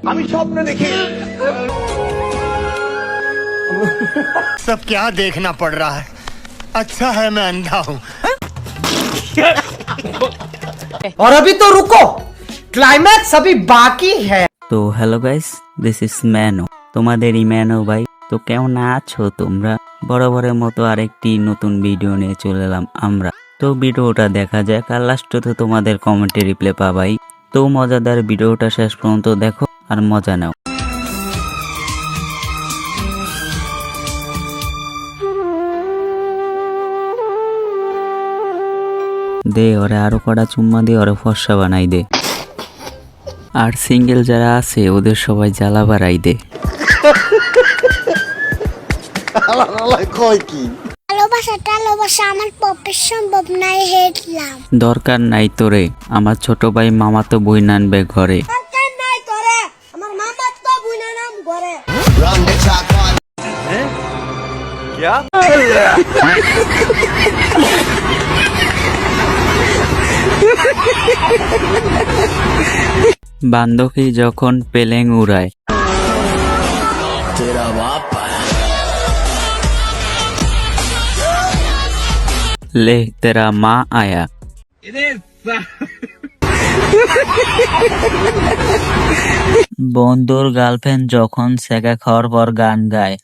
আমি স্বপ্ন দেখি सब क्या देखना पड़ रहा है अच्छा है मैं अंधा हूँ और अभी तो रुको क्लाइमैक्स अभी बाकी है। তো hello guys, this is Mano, তোমাদের ম্যানো ভাই। তো কেমন আছো তোমরা? বরাবরের মতো আরেকটি নতুন ভিডিও নিয়ে চলে এলাম আমরা। তো ভিডিওটা দেখা যাক, আর লাস্টে তো তোমাদের কমেন্টে রিপ্লাই পাবাই। তো মজাদার ভিডিওটা শেষ পর্যন্ত দেখো আর মজা নাও। দে ওরে আরো কটা চুম্মা দিয়ে ওরে ফর্সা বানাই দে, আর সিঙ্গেল যারা আছে ওদের সবাই জ্বালা বাড়াই দে। ভালোবাসা আমার পক্ষে সম্ভব নাই হেডলাম। দরকার নাই তোরে, আমার ছোট ভাই মামা তো বই নানবে ঘরে। দরকার নাই তোরে, আমার মামা তো বুইনা নাম ঘরে। বান্ধবী যখন পেলেং উড়ায়, লে তেরা মা আয়া। বন্ধুর গার্লফ্রেন্ড যখন সেকা খাওয়ার পর গান গায়,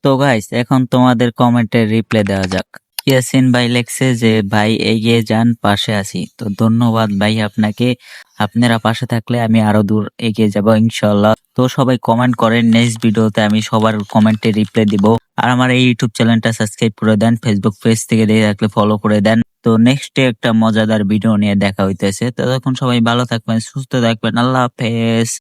তো গাইস এখন তোমাদের কমেন্টের রিপ্লাই দেওয়া যাক। ইয়াসিন ভাই লেখছে যে ভাই এগিয়ে যান, পাশে আছি। তো ধন্যবাদ ভাই আপনাকে, আপনারা পাশে থাকলে আমি আরো দূর এগিয়ে যাব ইনশাল্লাহ। তো সবাই কমেন্ট করেন, নেক্সট ভিডিওতে আমি সবার কমেন্টে রিপ্লাই দিব। আর আমার এই ইউটিউব চ্যানেলটা সাবস্ক্রাইব করে দেন, ফেসবুক পেজ থেকে দেখে থাকলে ফলো করে দেন। তো নেক্সটে একটা মজাদার ভিডিও নিয়ে দেখা হইতেছে। ততক্ষণ সবাই ভালো থাকবেন, সুস্থ থাকবেন, আল্লাহ হাফেজ।